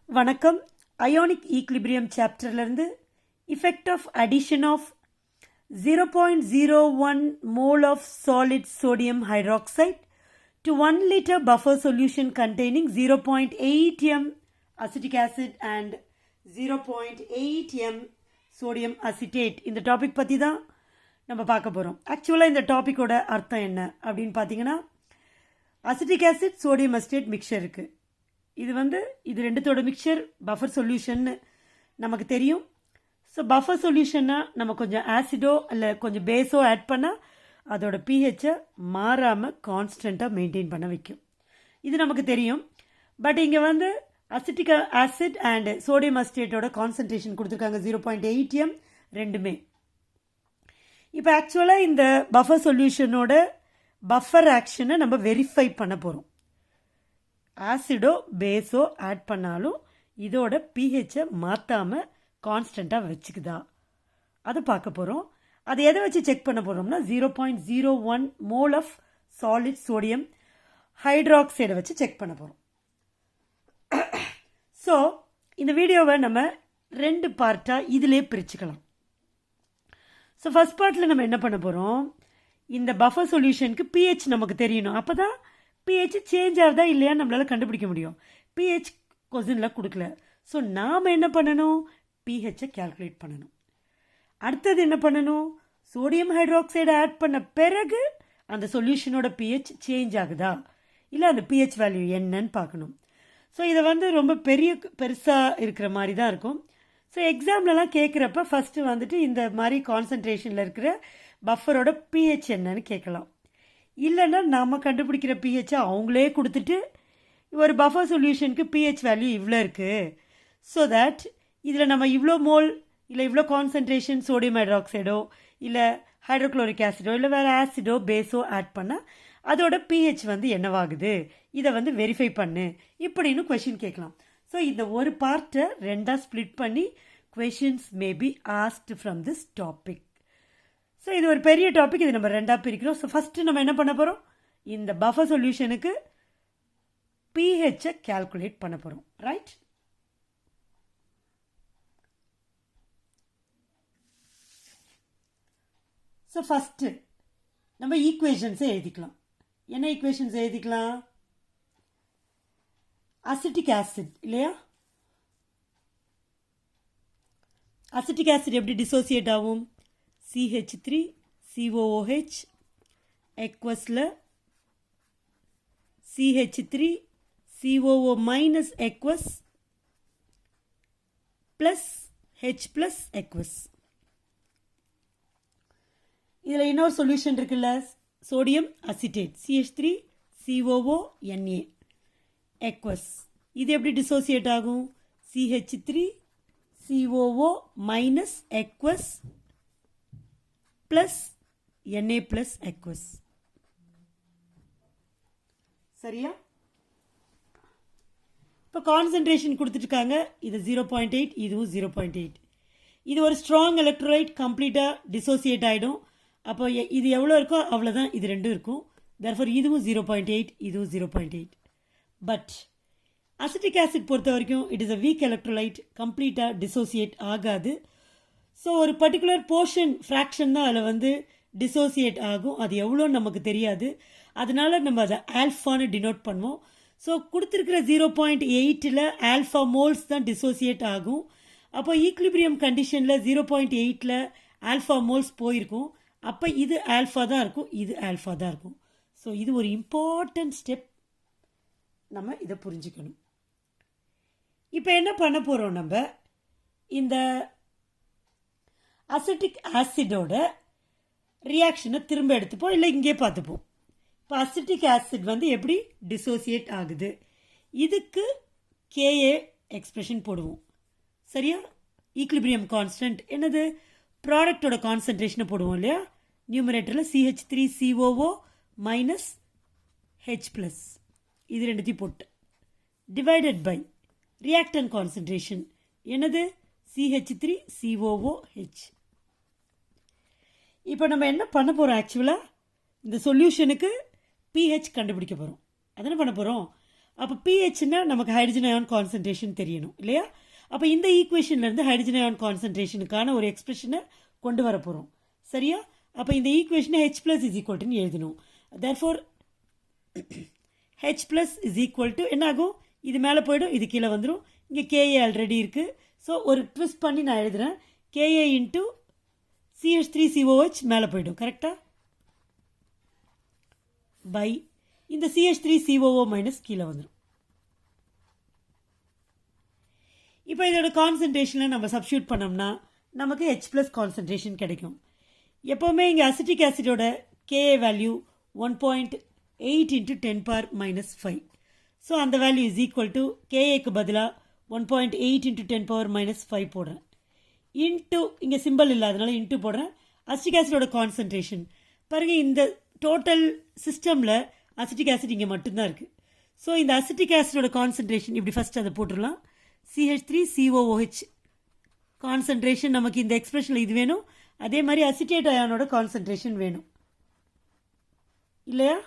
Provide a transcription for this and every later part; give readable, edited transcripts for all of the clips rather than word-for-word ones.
வணக்கம். Ionic equilibrium சாப்டர்லேருந்து effect of addition of 0.01 mole of solid sodium hydroxide to 1 liter buffer solution containing 0.8 m acetic acid and 0.8 m sodium acetate. இந்த topic பற்றி தான் நம்ம பார்க்க போகிறோம். ஆக்சுவலாக இந்த டாப்பிக்கோட அர்த்தம் என்ன அப்படின்னு பார்த்தீங்கன்னா, acetic acid sodium acetate mixture இருக்குது. இது ரெண்டுத்தோட மிக்சர் பஃபர் சொல்யூஷன் நமக்கு தெரியும். ஸோ பஃபர் சொல்யூஷன்னா நம்ம கொஞ்சம் ஆசிடோ இல்லை கொஞ்சம் பேஸோ ஆட் பண்ணால் அதோட பிஹெச்சை மாறாமல் கான்ஸ்டண்ட்டாக மெயின்டைன் பண்ண வைக்கும். இது நமக்கு தெரியும். பட் இங்கே அசிட்டிக் ஆசிட் அண்ட் சோடியம் அசிட்டேட்டோட கான்சன்ட்ரேஷன் கொடுத்துருக்காங்க 0.8 m ரெண்டுமே. இப்போ ஆக்சுவலாக இந்த பஃபர் சொல்யூஷனோட பஃபர் ஆக்ஷனை நம்ம வெரிஃபை பண்ண போகிறோம். ஆசிடோ பேஸோ ஆட் பண்ணாலும் இதோட பிஹெச்சை மாற்றாமல் கான்ஸ்டண்ட்டாக வச்சுக்குதா அதை பார்க்க போகிறோம். அதை எதை வச்சு செக் பண்ண போகிறோம்னா 0.01 மோல் ஆஃப் சாலிட் சோடியம் ஹைட்ராக்சைடை வச்சு செக் பண்ண போகிறோம். ஸோ இந்த வீடியோவை நம்ம ரெண்டு பார்ட்டாக இதிலே பிரிச்சுக்கலாம். ஸோ ஃபர்ஸ்ட் பார்ட்டில் நம்ம என்ன பண்ண போகிறோம், இந்த பஃபர் சொல்யூஷனுக்கு பிஹெச் நமக்கு தெரியணும். அப்போ தான் பிஹெச் சேஞ்ச் ஆகுதா இல்லையா நம்மளால் கண்டுபிடிக்க முடியும். பிஹெச் கொஸ்டினில் கொடுக்கல. ஸோ நாம் என்ன பண்ணணும், பிஹெச்சை கேல்குலேட் பண்ணணும். அடுத்தது என்ன பண்ணணும், சோடியம் ஹைட்ராக்சைடு ஆட் பண்ண பிறகு அந்த சொல்யூஷனோட பிஹெச் சேஞ்ச் ஆகுதா இல்லை அந்த பிஹெச் வேல்யூ என்னன்னு பார்க்கணும். ஸோ இதை ரொம்ப பெருசாக இருக்கிற மாதிரி தான் இருக்கும். ஸோ எக்ஸாம்லலாம் கேட்குறப்ப ஃபஸ்ட்டு இந்த மாதிரி கான்சன்ட்ரேஷனில் இருக்கிற பஃபரோட பிஹெச் என்னன்னு கேட்கலாம். இல்லைன்னா நம்ம கண்டுபிடிக்கிற பிஹெச்சை அவங்களே கொடுத்துட்டு ஒரு பஃபர் சொல்யூஷனுக்கு பிஹெச் வேல்யூ இவ்வளோ இருக்குது, ஸோ தட் இதில் நம்ம இவ்வளோ மோல் இல்லை இவ்வளோ கான்சன்ட்ரேஷன் சோடியம் ஹைட்ராக்சைடோ இல்லை ஹைட்ரோக்ளோரிக் ஆசிடோ இல்லை வேறு ஆசிடோ பேஸோ ஆட் பண்ணால் அதோட பிஹெச் என்னவாகுது, இதை வெரிஃபை பண்ணு இப்படின்னு கொஷின் கேட்கலாம். ஸோ இந்த ஒரு பார்ட்டை ரெண்டாக ஸ்ப்ளிட் பண்ணி questions may be asked from this topic. So இது ஒரு பெரிய டாபிக், இது நம்ம ரெண்டாக பிரிக்கிறோம். ஸோ ஃபஸ்ட்டு நம்ம என்ன பண்ண போகிறோம், இந்த பஃபர் சொல்யூஷனுக்கு பிஹெச்சை கேல்குலேட் பண்ண போகிறோம். ரைட். ஸோ ஃபஸ்ட்டு நம்ம ஈக்குவேஷன்ஸை எழுதிக்கலாம். என்ன ஈக்குவேஷன்ஸ் எழுதிக்கலாம், அசிட்டிக் ஆசிட் இல்லையா, அசிட்டிக் ஆசிட் எப்படி டிசோசியேட் ஆகும், CH3 COOH எக்வஸில் CH3 COO minus எக்வஸ் plus H plus எக்வஸ். இதில் இன்னொரு சொல்யூஷன் இருக்குல்ல, sodium acetate CH3 COO Na எக்வஸ். இது எப்படி டிசோசியேட் ஆகும், CH3 COO minus எக்வஸ் plus Na plus எக்வஸ். சரியா? இப்போ கான்சன்ட்ரேஷன் கொடுத்துட்ருக்காங்க, இது 0.8, இதுவும் 0.8. இது ஒரு ஸ்ட்ராங் எலக்ட்ரோலைட், கம்ப்ளீட்டாக டிசோசியேட் ஆகிடும். அப்போ இது எவ்வளோ இருக்கோ அவ்வளோதான் இது ரெண்டும் இருக்கும். தர்ஃபோர் இதுவும் 0.8, இதுவும் 0.8. பட் அசிட்டிக் ஆசிட் பொறுத்த வரைக்கும் it is a week electrolyte, கம்ப்ளீட்டாக டிசோசியேட் ஆகாது. ஸோ ஒரு பர்டிகுலர் போர்ஷன் ஃப்ராக்ஷன் தான் அதில் டிசோசியேட் ஆகும். அது எவ்வளோன்னு நமக்கு தெரியாது. அதனால நம்ம அதை ஆல்ஃபான்னு டினோட் பண்ணுவோம். ஸோ கொடுத்துருக்கிற 0.8 ஆல்ஃபா மோல்ஸ் தான் டிசோசியேட் ஆகும். அப்போ ஈக்லிபிரியம் கண்டிஷனில் 0.8 ஆல்ஃபா மோல்ஸ் போயிருக்கும். அப்போ இது ஆல்ஃபா தான் இருக்கும், இது ஆல்ஃபா தான் இருக்கும். ஸோ இது ஒரு இம்பார்ட்டன்ட் ஸ்டெப், நம்ம இதை புரிஞ்சுக்கணும். இப்போ என்ன பண்ண போகிறோம், நம்ம இந்த அசிட்டிக் ஆசிடோட ரியாக்ஷனை திரும்ப எடுத்துப்போம், இல்லை இங்கே பார்த்துப்போம். இப்போ அசிட்டிக் ஆசிட் எப்படி டிசோசியேட் ஆகுது, இதுக்கு கேஏ எக்ஸ்பிரஷன் போடுவோம். சரியா? ஈக்லிபிரியம் கான்ஸ்டன்ட் என்னது, ப்ராடக்டோட கான்சன்ட்ரேஷனை போடுவோம் இல்லையா. நியூமரேட்டரில் CH3 COO minus H plus இது ரெண்டுத்தையும் போட்டு டிவைடட் பை ரியாக்டன் கான்சன்ட்ரேஷன் என்னது CH3 COOH. இப்போ நம்ம என்ன பண்ண போகிறோம், ஆக்சுவலாக இந்த சொல்யூஷனுக்கு பிஹெச் கண்டுபிடிக்க போகிறோம். அதென்ன பண்ண போகிறோம், அப்போ பிஹெச்னா நமக்கு ஹைட்ரஜன் அயான் கான்சன்ட்ரேஷன் தெரியணும் இல்லையா? அப்போ இந்த ஈக்குவேஷன்லேருந்து ஹைட்ரஜன் அயான் கான்சன்ட்ரேஷனுக்கான ஒரு எக்ஸ்பிரஷனை கொண்டு வர போகிறோம். சரியா? அப்போ இந்த ஈக்குவேஷனை H + இஸ் ஈக்குவல் எழுதணும். Therefore H + is equal to என்ன ஆகும்? இது மேலே போய்டும், இது கீழே வந்துடும். இங்கே KA ஆல்ரெடி இருக்குது. ஸோ ஒரு ட்விஸ்ட் பண்ணி நான் எழுதுகிறேன். KA இன்ட்டு CH3COH மேலே போய்டும். கரெக்டாக? பை இந்த CH3COO மைனஸ் கீழே வந்துடும். இப்போ இதோட கான்சன்ட்ரேஷனில் நம்ம சப்ஸ்டியூட் பண்ணோம்னா நமக்கு H + கான்சன்ட்ரேஷன் கிடைக்கும். எப்போவுமே இங்கே அசிட்டிக் ஆசிடோட KA வேல்யூ 1.8 × 10⁻⁻⁵. ஸோ அந்த வேல்யூ இஸ் ஈக்குவல் டு KAக்கு பதிலாக 1.8 × 10⁻⁻⁵ போடுறேன். இன்ட்டு இங்கே சிம்பிள் இல்லாதனால இன்ட்டு போடுறேன். அசிட்டிக் ஆசிடோட கான்சன்ட்ரேஷன் பாருங்கள், இந்த டோட்டல் சிஸ்டமில் அசிட்டிக் ஆசிட் இங்கே மட்டும்தான் இருக்குது. ஸோ இந்த அசிட்டிக் ஆசிடோட கான்சன்ட்ரேஷன் இப்படி ஃபஸ்ட் அதை போட்டுடலாம். CH3COOH கான்சன்ட்ரேஷன் நமக்கு இந்த எக்ஸ்பிரஷனில் இது வேணும். அதே மாதிரி அசிட்டேட் அயானோட கான்சன்ட்ரேஷன் வேணும் இல்லையா?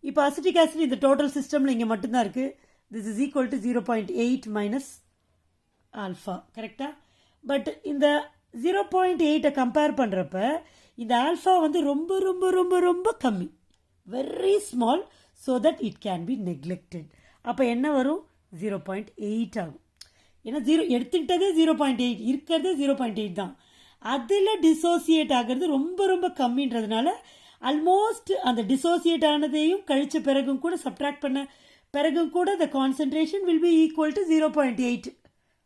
இப்போ அசிட்டிக் ஆசிட் இந்த டோட்டல் சிஸ்டமில் இங்கே மட்டும்தான் இருக்குது. This is equal to 0.8 minus alpha. கரெக்டாக? பட் இந்த 0.8 கம்பேர் பண்ணுறப்ப இந்த ஆல்ஃபா வந்து ரொம்ப ரொம்ப ரொம்ப ரொம்ப கம்மி, very small, so that it can be neglected. அப்போ என்ன வரும்? 0.8 ஆகும். ஏன்னா எடுத்துக்கிட்டதே 0.8, இருக்கிறது 0.8 தான். அதில் டிசோசியேட் ஆகிறது ரொம்ப ரொம்ப கம்மின்றதுனால ஆல்மோஸ்ட் அந்த டிசோசியேட் ஆனதையும் கழிச்ச பிறகும் கூட சப்ட்ராக்ட் பண்ண பிறகும் கூட the concentration will be equal to 0.8.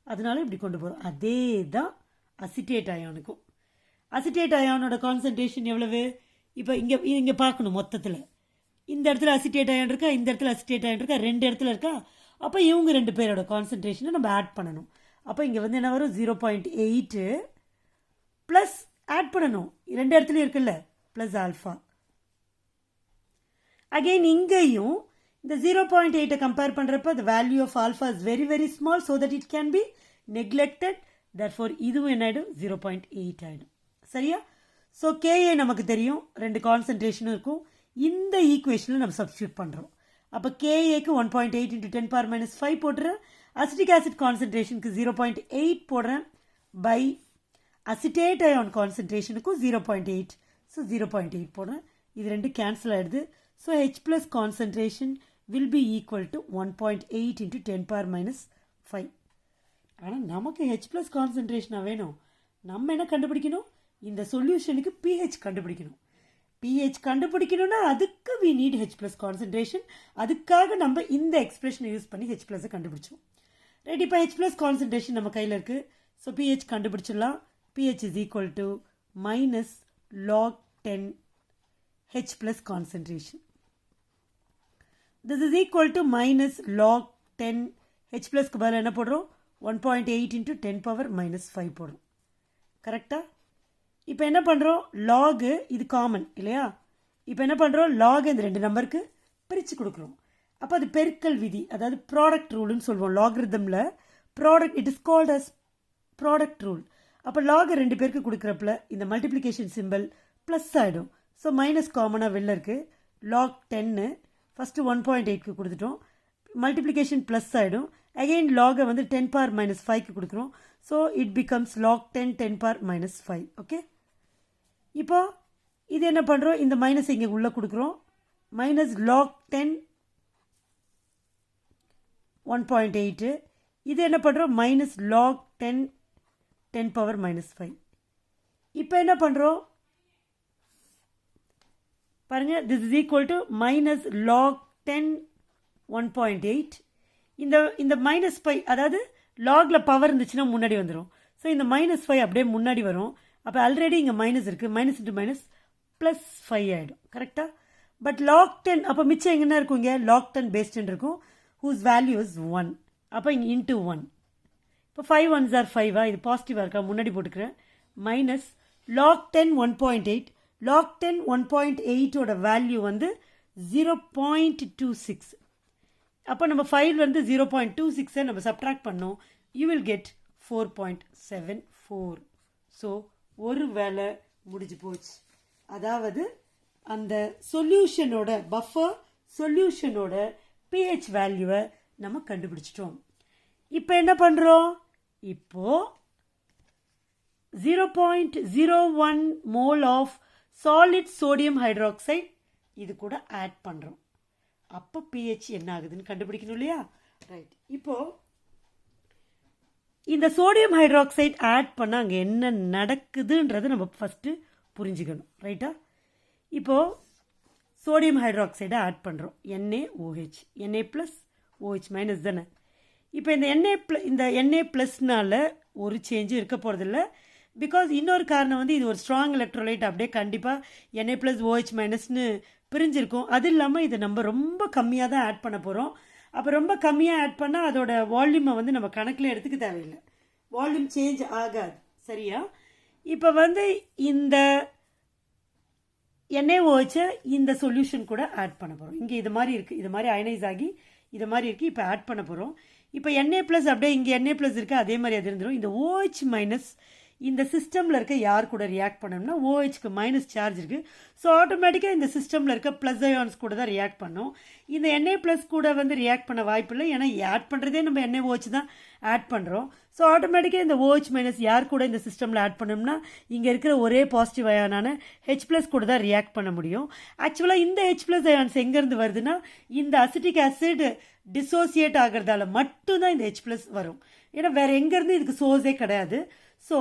அதனால இப்படி கொண்டு போகிறோம். அதே தான் அசிட்டேட் அயானுக்கும். அசிட்டேட் அயானோட கான்சன்ட்ரேஷன் எவ்வளவு? இப்போ இங்கே பார்க்கணும் மொத்தத்தில். இந்த இடத்துல அசிட்டேட் அயான் இருக்கா, இந்த இடத்துல அசிட்டேட் அயான் இருக்கா, ரெண்டு இடத்துல இருக்கா. அப்போ இவங்க ரெண்டு பேரோட கான்சன்ட்ரேஷனை நம்ம ஆட் பண்ணணும். அப்போ இங்கே வந்து என்ன வரும்? 0.8 ப்ளஸ் ஆட் பண்ணணும், ரெண்டு இடத்துலையும் இருக்குல்ல, ப்ளஸ் ஆல்ஃபா. அகெயின் இங்கேயும் இந்த 0.8 கம்பேர் பண்ணுறப்ப the value of alpha is very very small so that it can be neglected. therefore இதுவும் என்ன ஆகிடும்? 0.8 ஆகிடும். சரியா? ஸோ KA நமக்கு தெரியும், ரெண்டு கான்சன்ட்ரேஷனும் இருக்கும். இந்த ஈக்குவேஷனில் நம்ம சப்ஸ்டியூட் பண்ணுறோம். அப்போ KAக்கு 1.8 × 10⁻⁵ போட்டுறேன். அசிட்டிக் ஆசிட் கான்சன்ட்ரேஷனுக்கு 0.8 போடுறேன். பை அசிட்டேட் அயான் கான்சன்ட்ரேஷனுக்கும் 0.8. ஸோ 0.8 போடுறேன். இது ரெண்டு கேன்சல் ஆகிடுது. So H + concentration will be equal to 1.8 × 10⁻⁵. ஆனால் நமக்கு H + கான்சன்ட்ரேஷனாக வேணும். நம்ம என்ன கண்டுபிடிக்கணும்? இந்த சொல்யூஷனுக்கு pH கண்டுபிடிக்கணும். pH கண்டுபிடிக்கணும்னா அதுக்கு we need H + கான்சன்ட்ரேஷன். அதுக்காக நம்ம இந்த எக்ஸ்பிரஷனை யூஸ் பண்ணி H + கண்டுபிடிச்சோம். ரைட்? இப்போ H + கான்சன்ட்ரேஷன் நம்ம கையில் இருக்குது. ஸோ pH கண்டுபிடிச்சிடலாம். pH is equal to minus log 10 H + concentration. This is equal to minus log 10 H + க்கு பதில் என்ன போடுறோம்? 1.8 × 10⁻⁻⁵ போடுறோம். கரெக்டாக? இப்போ என்ன பண்ணுறோம்? லாகு இது காமன் இல்லையா? இப்போ என்ன பண்ணுறோம்? லாக் இந்த ரெண்டு நம்பருக்கு பிரித்து கொடுக்குறோம். அப்போ அது பெருக்கல் விதி, அதாவது ப்ராடக்ட் ரூல்னு சொல்லுவோம். லாக்ரிதமில் product it is called as product rule. அப்போ லாக் ரெண்டு பேருக்கு கொடுக்குறப்பல இந்த மல்டிப்ளிகேஷன் சிம்பிள் ப்ளஸ் ஆகிடும். ஸோ மைனஸ் காமனாக வெளில இருக்குது. லாக் 10 ஃபஸ்ட்டு 1.8க்கு கொடுத்துட்டோம். மல்டிப்ளிகேஷன் ப்ளஸ் ஆகிடும். அகெயின் லாகை வந்து 10⁻⁵ கொடுக்குறோம். So it becomes log 10 10⁻⁵. Okay? இப்போ இது என்ன பண்ணுறோம்? இந்த மைனஸ் இங்கே உள்ளே கொடுக்குறோம். Minus log 10 1.8. இது என்ன பண்ணுறோம்? Minus log 10 10⁻⁵. இப்போ என்ன பண்ணுறோம் பாருங்க, this is equal to minus log 10 1.8. இந்த மைனஸ் 5, அதாவது லாகில் பவர் இருந்துச்சுன்னா முன்னாடி வந்துடும். ஸோ இந்த -5 அப்படியே முன்னாடி வரும். அப்போ ஆல்ரெடி இங்கே மைனஸ் இருக்குது. மைனஸ் இன்ட்டு மைனஸ் +5 ஆகிடும். கரெக்டாக? பட் லாக் 10 அப்போ மிச்சம் எங்கன்னா இருக்கும்? இங்கே லாக் 10 பேஸ் 10 இருக்கும், ஹூஸ் வேல்யூ இஸ் 1. அப்போ இங்கே இன்ட்டு 1. இப்போ 5 1s are 5. இது பாசிட்டிவாக இருக்கா? முன்னாடி போட்டுக்கிறேன். Minus log 10 1.8. லாக் 10 1.8ஓட வேல்யூ வந்து 0.26. அப்போ நம்ம 5 வந்து 0.26 நம்ம சப்ட்ராக்ட் பண்ணோம். You will get 4.74. ஸோ ஒரு வேலை முடிஞ்சு போச்சு. அதாவது அந்த சொல்யூஷனோட பஃபர் சொல்யூஷனோட pH வேல்யூவை நம்ம கண்டுபிடிச்சிட்டோம். இப்போ என்ன பண்ணுறோம்? இப்போ 0.01 mole of solid sodium hydroxide இது கூட ஆட் பண்ணுறோம். அப்போ pH என்ன ஆகுதுன்னு கண்டுபிடிக்கணும் இல்லையா? ரைட். இப்போ இந்த சோடியம் ஹைட்ராக்சைடு ஆட் பண்ண அங்கே என்ன நடக்குதுன்றதை நம்ம ஃபஸ்ட்டு புரிஞ்சுக்கணும். ரைட்டா? இப்போது சோடியம் ஹைட்ராக்சைடை ஆட் பண்ணுறோம். NaOH. Na plus OH minus தானே. இப்போ இந்த Na ப்ளஸ்னால ஒரு சேஞ்சும் இருக்க போகிறதில்ல. பிகாஸ் இன்னொரு காரணம் வந்து இது ஒரு ஸ்ட்ராங் எலக்ட்ரோலைட், அப்படியே கண்டிப்பாக Na ப்ளஸ் OH மைனஸ்னு பிரிஞ்சிருக்கும். அது இல்லாமல் இதை நம்ம ரொம்ப கம்மியாக தான் ஆட் பண்ண போகிறோம். அப்போ ரொம்ப கம்மியாக ஆட் பண்ணால் அதோட வால்யூமை வந்து நம்ம கணக்கில் எடுத்துக்க தேவையில்லை. வால்யூம் சேஞ்ச் ஆகாது. சரியா? இப்போ வந்து இந்த NaOH இந்த சொல்யூஷன் கூட ஆட் பண்ண போகிறோம். இங்கே இது மாதிரி இருக்குது, இது மாதிரி அயனைஸ் ஆகி இது மாதிரி இருக்குது. இப்போ ஆட் பண்ண போகிறோம். இப்போ Na ப்ளஸ் அப்படியே இங்கே Na ப்ளஸ் இருக்குது, அதே மாதிரி அது இருந்துடும். இந்த OH மைனஸ் இந்த சிஸ்டமில் இருக்க யார் கூட ரியாக்ட் பண்ணணும்னா OHக்கு மைனஸ் சார்ஜ் இருக்குது. ஸோ ஆட்டோமேட்டிக்காக இந்த சிஸ்டமில் இருக்க ப்ளஸ் அயான்ஸ் கூட தான் ரியாக்ட் பண்ணோம். இந்த Na ப்ளஸ் கூட வந்து ரியாக்ட் பண்ண வாய்ப்பு இல்லை. ஏன்னா ஆட் பண்ணுறதே நம்ம NaOH தான் ஆட் பண்ணுறோம். ஸோ ஆட்டோமேட்டிக்காக இந்த OH மைனஸ் யார் கூட இந்த சிஸ்டமில் ஆட் பண்ணோம்னா இங்கே இருக்கிற ஒரே பாசிட்டிவ் அயானான H ப்ளஸ் கூட தான் ரியாக்ட் பண்ண முடியும். ஆக்சுவலாக இந்த H ப்ளஸ் அயான்ஸ் எங்கேருந்து வருதுன்னா இந்த அசிட்டிக் ஆசிட் டிசோசியேட் ஆகிறதால மட்டும்தான் இந்த H ப்ளஸ் வரும். ஏன்னா வேறு எங்கேருந்து இதுக்கு சோர்ஸே கிடையாது. ஸோ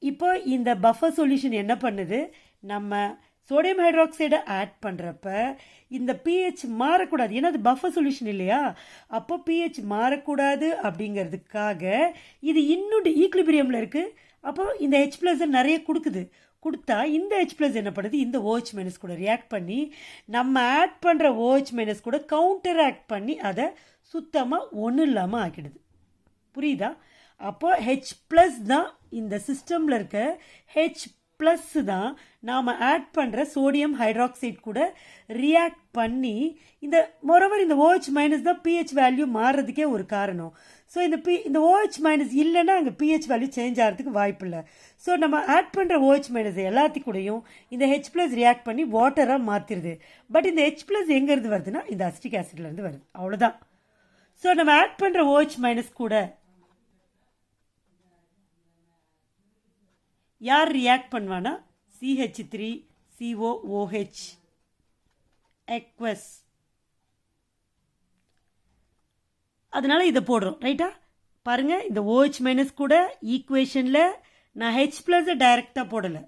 இப்போ இந்த பஃபர் சொல்யூஷன் என்ன பண்ணுது? நம்ம சோடியம் ஹைட்ராக்சைடை ஆட் பண்ணுறப்ப இந்த pH மாறக்கூடாது. ஏன்னா அது பஃபர் சொல்யூஷன் இல்லையா? அப்போ pH மாறக்கூடாது அப்படிங்கிறதுக்காக இது இன்னும் ஈக்லிபிரியமில் இருக்குது. அப்போ இந்த H ப்ளஸ் நிறைய கொடுத்தா இந்த H ப்ளஸ் என்ன பண்ணுது? இந்த OH மைனஸ் கூட ரியாக்ட் பண்ணி நம்ம ஆட் பண்ணுற OH மைனஸ் கூட கவுண்டர் ஆக்ட் பண்ணி அதை சுத்தமாக ஒன்றும் இல்லாமல் ஆக்கிடுது. புரியுதா? அப்போ H ப்ளஸ் தான் இந்த சிஸ்டமில் இருக்க H ப்ளஸ் தான் நாம் ஆட் பண்ணுற சோடியம் ஹைட்ராக்சைடு கூட ரியாக்ட் பண்ணி இந்த மொரவர் இந்த OH மைனஸ் தான் pH வேல்யூ மாறுறதுக்கே ஒரு காரணம். ஸோ இந்த OH மைனஸ் இல்லைன்னா அங்கே pH வேல்யூ சேஞ்ச் ஆகிறதுக்கு வாய்ப்பு இல்லை. ஸோ நம்ம ஆட் பண்ணுற OH மைனஸ் எல்லாத்துக்கூடையும் இந்த H ப்ளஸ் ரியாக்ட் பண்ணி வாட்டராக மாற்றிடுது. பட் இந்த H ப்ளஸ் எங்கேருந்து வருதுன்னா இந்த அசிட்டிக் ஆசிட்லேருந்து வருது. அவ்வளோதான். ஸோ நம்ம ஆட் பண்ணுற OH மைனஸ் கூட யார் ரியாக்ட் பண்ணுவானா CH3COOH எக்வஸ். அதனால இதை போடுறோம். ரைட்டா? பாருங்க, இந்த OH மைனஸ் கூட ஈக்குவேஷனில் நான் H ப்ளஸ் டைரக்டாக போடலை.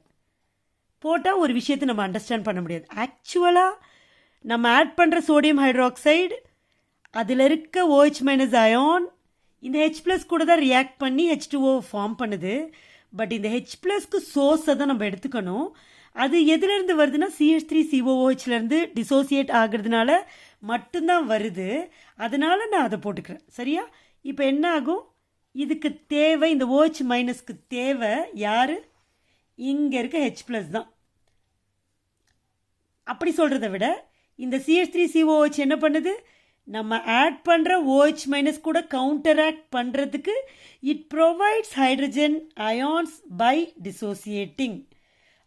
போட்டால் ஒரு விஷயத்தை நம்ம அண்டர்ஸ்டாண்ட் பண்ண முடியாது. ஆக்சுவலாக நம்ம ஆட் பண்ணுற சோடியம் ஹைட்ராக்சைடு அதில் இருக்க OH மைனஸ் அயான் இந்த H ப்ளஸ் கூட தான் ரியாக்ட் பண்ணி H2O ஃபார்ம் பண்ணுது. பட் இந்த H ப்ளஸ்க்கு சோர்ஸை தான் நம்ம எடுத்துக்கணும். அது எதுலேருந்து வருதுன்னா CH3COOHலேருந்து டிசோசியேட் ஆகிறதுனால மட்டும்தான் வருது. அதனால நான் அதை போட்டுக்கிறேன். சரியா? இப்போ என்ன ஆகும்? இதுக்கு தேவை இந்த OH மைனஸ்க்கு தேவை யார்? இங்கே இருக்க H ப்ளஸ் தான். அப்படி சொல்கிறத விட இந்த CH3COOH என்ன பண்ணுது? நம்ம ஆட் பண்ணுற OH மைனஸ் கூட கவுண்டராக்ட் பண்ணுறதுக்கு it provides hydrogen ions by dissociating.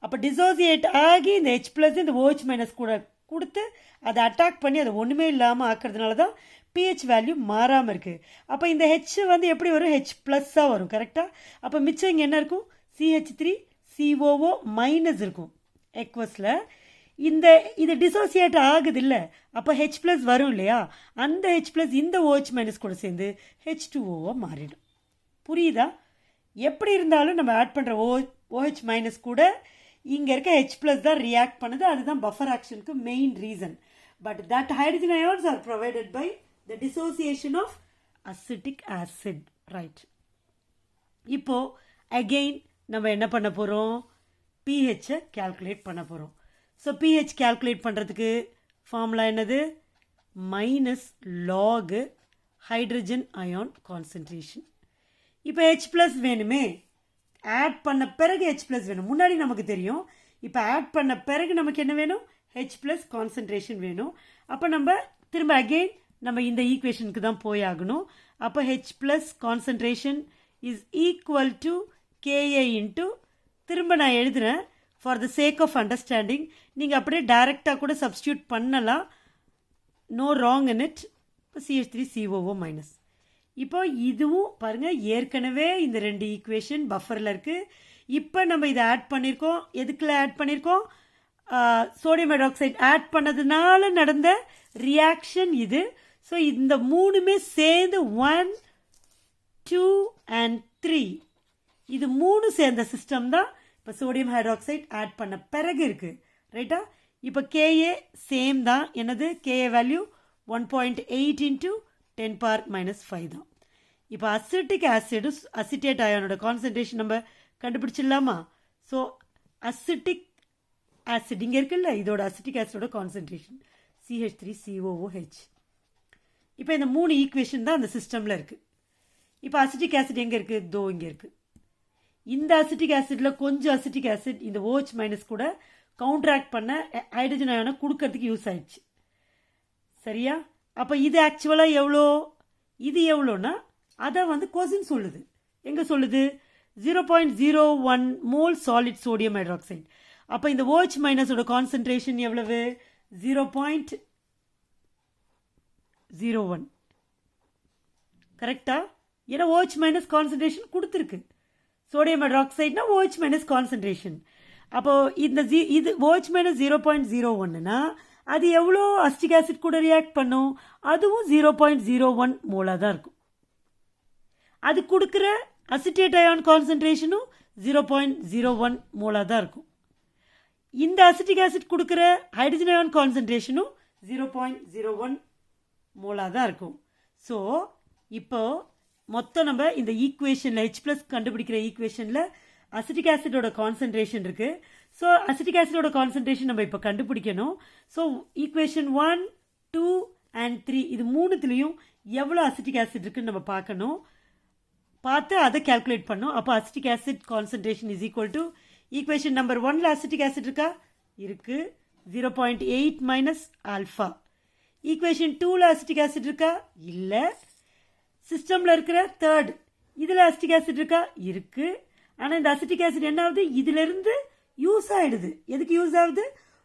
அப்போ டிசோசியேட் ஆகி இந்த H ப்ளஸ் இந்த OH மைனஸ் கூட கொடுத்து அதை அட்டாக் பண்ணி அதை ஒன்றுமே இல்லாமல் ஆக்கிறதுனால தான் pH வேல்யூ மாறாமல் இருக்குது. அப்போ இந்த H வந்து எப்படி வரும்? H ப்ளஸ்ஸாக வரும். கரெக்டாக? அப்போ மிச்சம் இங்கே என்ன இருக்கும்? CH3COO மைனஸ் இருக்கும் எக்வஸில். இது டிசோசியேட் ஆகுது இல்லை, அப்போ H ப்ளஸ் வரும் இல்லையா? அந்த H ப்ளஸ் இந்த OH மைனஸ் கூட சேர்ந்து H2O மாறிடும். புரியுதா? எப்படி இருந்தாலும் நம்ம ஆட் பண்ணுற OH மைனஸ் கூட இங்கே இருக்க H ப்ளஸ் தான் ரியாக்ட் பண்ணுது. அதுதான் பஃபர் ஆக்ஷனுக்கு main reason. But that hydrogen ions are provided by the dissociation of acetic acid. Right. இப்போ அகெயின் நம்ம என்ன பண்ண போகிறோம்? pH கால்குலேட் பண்ண போகிறோம். ஸோ pH கால்குலேட் பண்ணுறதுக்கு ஃபார்முலா என்னது? Minus log hydrogen ion concentration. இப்போ H ப்ளஸ் வேணுமே, ஆட் பண்ண பிறகு H ப்ளஸ் வேணும். முன்னாடி நமக்கு தெரியும். இப்போ ஆட் பண்ண பிறகு நமக்கு என்ன வேணும்? H ப்ளஸ் கான்சன்ட்ரேஷன் வேணும். அப்போ நம்ம திரும்ப அகெயின் நம்ம இந்த ஈக்குவேஷனுக்கு தான் போய் ஆகணும். அப்போ H plus concentration is equal to KA into திரும்ப நான் எழுதுகிறேன் for the sake of understanding. நீங்கள் அப்படியே டைரெக்டாக கூட சப்ஸ்டியூட் பண்ணலாம். No wrong in it. இப்போ CH3COO மைனஸ். இப்போ இதுவும் பாருங்கள் ஏற்கனவே இந்த ரெண்டு ஈக்குவேஷன் பஃபரில் இருக்குது. இப்போ நம்ம இதை ஆட் பண்ணியிருக்கோம். எதுக்குள்ள ஆட் பண்ணியிருக்கோம்? சோடியம் ஹைட்ராக்சைடு ஆட் பண்ணதுனால நடந்த ரியாக்ஷன் இது. ஸோ இந்த மூணுமே சேர்ந்து 1, 2 and 3 இது மூணு சேர்ந்த சிஸ்டம் தான் இப்போ சோடியம் ஹைட்ராக்சைடு ஆட் பண்ண பிறகு இருக்குது. ரைட்டா? இப்போ KA சேம் தான். என்னது? KA வேல்யூ 1.8 × 10⁻⁻5 தான். இப்போ அசிட்டிக் ஆசிடு அசிட்டேட் அயானோட கான்சன்ட்ரேஷன் நம்ம கண்டுபிடிச்சிடலாமா? ஸோ அசிட்டிக் ஆசிட் இங்கே இருக்குல்ல, இதோட அசிட்டிக் ஆசிடோட கான்சன்ட்ரேஷன் CH3COOH. இப்போ இந்த மூணு ஈக்குவேஷன் தான் அந்த சிஸ்டமில் இருக்குது. இப்போ அசிட்டிக் ஆசிட் எங்கே இருக்குது? தோ இங்கே இருக்குது. இந்த அசிட்டிக் ஆசிடில் கொஞ்சம் அசிட்டிக் ஆசிட் இந்த OH மைனஸ் கூட கவுண்ட்ராக்ட் பண்ண ஹைட்ரஜன் அயானை கொடுக்கறதுக்கு யூஸ் ஆயிடுச்சு. சரியா? அப்போ இது ஆக்சுவலாக எவ்வளோ? இது எவ்வளோன்னா அதை வந்து கொஸ்டின் சொல்லுது. எங்கே சொல்லுது? 0.01 மோல் சாலிட் சோடியம் ஹைட்ராக்சைடு. அப்போ இந்த OH மைனஸோட கான்சன்ட்ரேஷன் எவ்வளவு? 0.01. கரெக்டா? ஏன்னா OH மைனஸ் கான்சன்ட்ரேஷன் கொடுத்துருக்கு. சோடியம் ஹைட்ராக்சைடுனா OH மைனஸ் கான்சன்ட்ரேஷன். அப்போ இது OH மைனஸ் 0.01னா அது எவ்வளோ அசிட்டிக் ஆசிட் கூட ரியாக்ட் பண்ணும்? அதுவும் 0.01 மோலாக தான் இருக்கும். அது கொடுக்குற அசிட்டேட் அயான் கான்சன்ட்ரேஷனும் 0.01 மோலாக தான் இருக்கும். இந்த அசிட்டிக் ஆசிட் கொடுக்குற ஹைட்ரஜன் அயான் கான்சன்ட்ரேஷனும் 0.01 மோலாக தான் இருக்கும். ஸோ இப்போ மொத்தம் நம்ம இந்த ஈக்குவேஷனில் H+ கண்டுபிடிக்கிற ஈக்குவேஷனில் அசிட்டிக் ஆசிடோட கான்சன்ட்ரேஷன் இருக்குது. ஸோ அசிட்டிக் ஆசிடோட கான்சன்ட்ரேஷன் நம்ம இப்போ கண்டுபிடிக்கணும். ஸோ ஈக்குவேஷன் 1, 2 and 3 இது மூணுத்துலேயும் எவ்வளோ அசிட்டிக் ஆசிட் இருக்குன்னு நம்ம பார்க்கணும். பார்த்து அதை கால்குலேட் பண்ணோம். அப்போ acetic acid concentration is equal to equation number 1ல் அசிட்டிக் ஆசிட் இருக்கா? இருக்கு. 0.8 மைனஸ் ஆல்ஃபா. ஈக்குவேஷன் 2ல் அசிட்டிக் ஆசிட் இருக்கா? இல்லை. சிஸ்டமில் இருக்கிற தேர்ட் இதில் அசிட்டிக் ஆசிட் இருக்கா? இருக்கு. ஆனால் இந்த அசிட்டிக் ஆசிட் என்ன ஆகுது? இதிலிருந்து யூஸ் ஆகிடுது. எதுக்கு யூஸ் ஆகுது?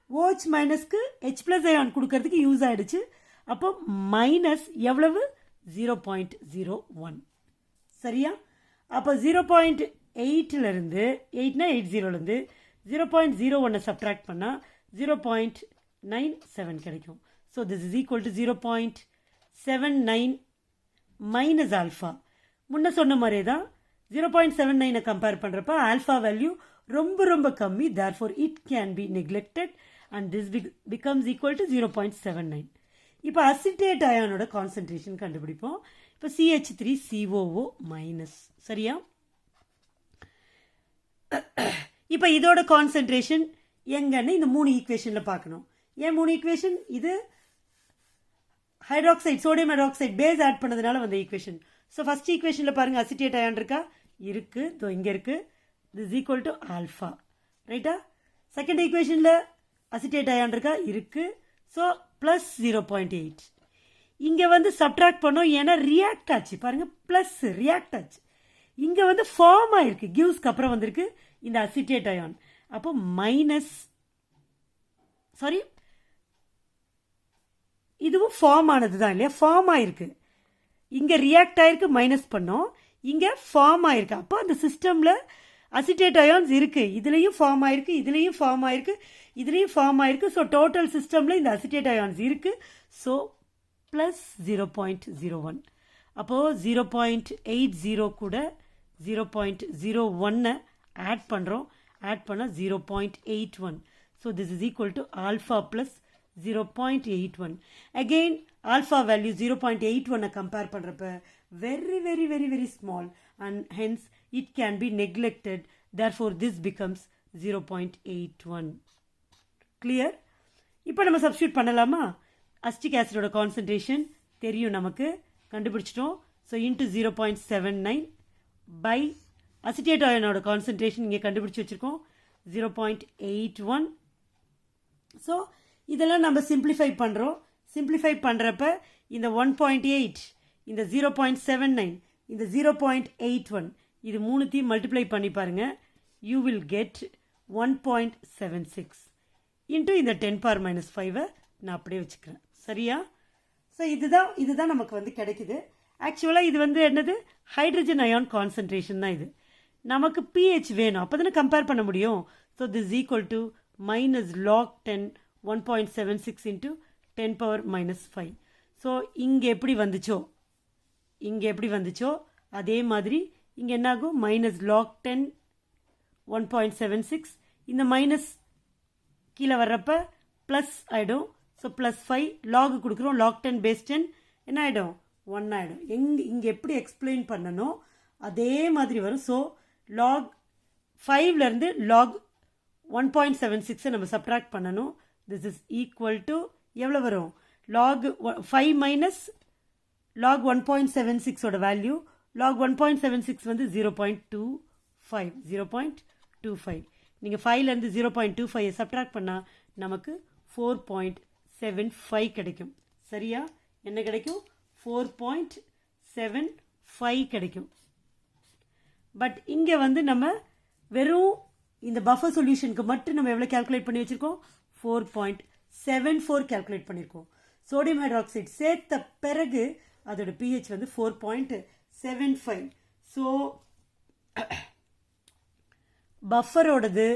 OH மைனஸ்க்கு H+ அயான் கொடுக்கறதுக்கு யூஸ் ஆகிடுச்சு. அப்போ மைனஸ் எவ்வளவு? 0.01. சரியா? அப்போ 0.8லேருந்து 8னா 80லேருந்து 0.01 சப்ட்ராக்ட் பண்ணால் 0.97 கிடைக்கும். So this is equal to 0.79 minus alpha. முன்ன சொன்ன மாதிரியே தான் 0.79 கம்பேர் பண்ணுறப்ப ஆல்ஃபா வேல்யூ ரொம்ப ரொம்ப கம்மி. Therefore it can be neglected and this becomes equal to 0.79. இப்போ அசிட்டேட் அயானோட கான்சன்ட்ரேஷன் கண்டுபிடிப்போம். இப்போ CH3COO மைனஸ். சரியா? இப்போ இதோட கான்சன்ட்ரேஷன் எங்கன்னு இந்த மூணு ஈக்குவேஷனில் பார்க்கணும். ஏன் மூணு ஈக்குவேஷன்? இது hydroxide sodium hydroxide base add பண்ணதுனால வந்த ஈக்குவேஷன். ஸோ ஃபர்ஸ்ட் ஈக்குவேஷனில் பாருங்கள் அசிட்டேட் அயான் இருக்கா? இருக்கு. ஸோ இங்கே இருக்கு. This equal to alpha. ரைட்டா? செகண்ட் ஈக்குவேஷனில் அசிட்டேட் அயான் இருக்கா? இருக்கு. So plus 0.8. இங்கே வந்து சப்ட்ராக்ட் பண்ணோம். ஏன்னா ரியாக்ட் ஆச்சு. பாருங்கள் ப்ளஸ் ரியாக்ட் ஆச்சு. இங்கே வந்து ஃபார்ம் ஆயிருக்கு. கிவ்ஸ்க்கு அப்புறம் வந்திருக்கு இந்த அசிட்டேட் அயான். அப்போ மைனஸ் சாரி இதுவும் ஃபார்ம் ஆனது தான் இல்லையா? ஃபார்ம் ஆயிருக்கு. இங்கே ரியாக்ட் ஆயிருக்கு, மைனஸ் பண்ணோம். இங்கே ஃபார்ம் ஆயிருக்கு. அப்போ அந்த சிஸ்டமில் அசிட்டேட் அயான்ஸ் இருக்குது. இதுலேயும் ஃபார்ம் ஆயிருக்கு, இதுலேயும் ஃபார்ம் ஆயிருக்கு, இதுலேயும் ஃபார்ம் ஆயிருக்கு. ஸோ டோட்டல் சிஸ்டமில் இந்த அசிட்டேட் அயான்ஸ் இருக்குது. So plus 0.01. அப்போது 0.80 கூட 0.01 ஆட் பண்ணுறோம். ஆட் பண்ணால் 0.81. So this is equal to alpha plus 0.81. Again alpha value 0.81 compare பண்றப்ப very very very very small and hence it can be neglected. Therefore this becomes 0.81. Clear? இப்போ நம்ம substitute பண்ணலாமா? Acetic ஆசிடோட concentration தெரியும் நமக்கு, கண்டுபிடிச்சிட்டோம். So into 0.79 by acetate அயானோட concentration இங்கே கண்டுபிடிச்சி வச்சுருக்கோம் 0.81. ஸோ இதெல்லாம் நம்ம சிம்பிளிஃபை பண்ணுறோம். சிம்பிளிஃபை பண்ணுறப்ப இந்த 1.8, இந்த 0.79, இந்த 0.81 இது மூணுத்தையும் மல்டிப்ளை பண்ணி பாருங்கள். யூ வில் கெட் 1.76 இன்ட்டு இந்த 10⁻⁵ நான் அப்படியே வச்சுக்கிறேன். சரியா? ஸோ இதுதான் நமக்கு வந்து கிடைக்குது. ஆக்சுவலாக இது வந்து என்னது, ஹைட்ரஜன் அயான் கான்சன்ட்ரேஷன் தான் இது. நமக்கு pH வேணும், அப்போ தானே கம்பேர் பண்ண முடியும். So this equal to minus log 10 1.76 into 10 power minus 5. So இங்கே எப்படி வந்துச்சோ அதே மாதிரி இங்கே என்னாகும், மைனஸ் log 10 1.76, இந்த மைனஸ் கீழே வர்றப்ப ப்ளஸ் ஆகிடும். ஸோ ப்ளஸ் 5 லாக் கொடுக்குறோம், log 10 base 10 என்ன ஆகிடும், 1 ஆகிடும். இங்கே எப்படி எக்ஸ்பிளைன் பண்ணணும் அதே மாதிரி வரும். ஸோ log 5லேருந்து log 1.76 நம்ம சப்ட்ராக்ட் பண்ணணும். திஸ் இஸ் ஈக்குவல் டு எவ்வளோ வரும், log 5 மைனஸ் log 1.76 ஓட வேல்யூ, log 1.76 வந்து 0.25. நீங்கள் 5லேருந்து 0.25 சப்ட்ராக்ட் பண்ணால் நமக்கு 4.75 கிடைக்கும். சரியா, என்ன கிடைக்கும், 4.75 கிடைக்கும். பட் இங்கே வந்து நம்ம வெறும் இந்த பஃபர் சொல்யூஷனுக்கு மட்டும் நம்ம எவ்வளோ கால்குலேட் பண்ணி வச்சுருக்கோம், 4.74 கால்குலேட் பண்ணியிருக்கோம். சோடியம் ஹைட்ராக்சைடு சேர்த்த பிறகு அதோட pH வந்து 4.75. ஸோ பஃபரோடது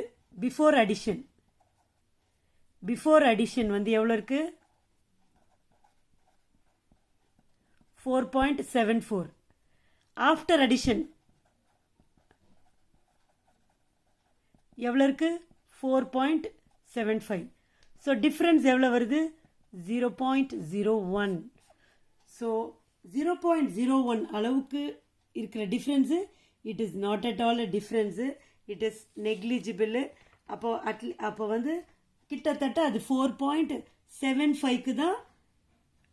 பிஃபோர் அடிஷன் வந்து எவ்வளோ இருக்கு, 4.74. ஆஃப்டர் அடிஷன் எவ்வளோ இருக்கு, 4.75. ஸோ டிஃப்ரென்ஸ் எவ்வளோ வருது, 0.01. ஸோ 0.01 அளவுக்கு இருக்கிற difference it is not at all a difference, it is negligible. அப்போ வந்து கிட்டத்தட்ட அது 4.75க்கு தான்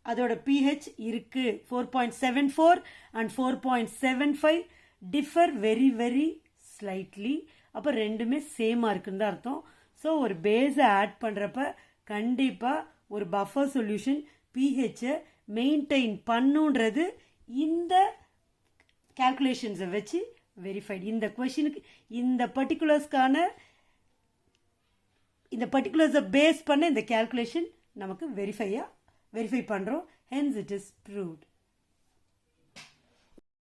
அதோட pH இருக்கு. 4.74 and 4.75 differ very very slightly. அப்போ ரெண்டுமே சேமாக இருக்குன்னு தான் அர்த்தம். ஸோ ஒரு பேஸை ஆட் பண்ணுறப்ப கண்டிப்பாக ஒரு பஃபர் சொல்யூஷன் pH-ஐ மெயின்டைன் பண்ணுன்றது இந்த கால்குலேஷன்ஸை வச்சு வெரிஃபைடு. இந்த கொஷினுக்கு இந்த பர்டிகுலர்ஸை பேஸ் பண்ண இந்த கால்குலேஷன் நமக்கு வெரிஃபை பண்ணுறோம். Hence it is proved.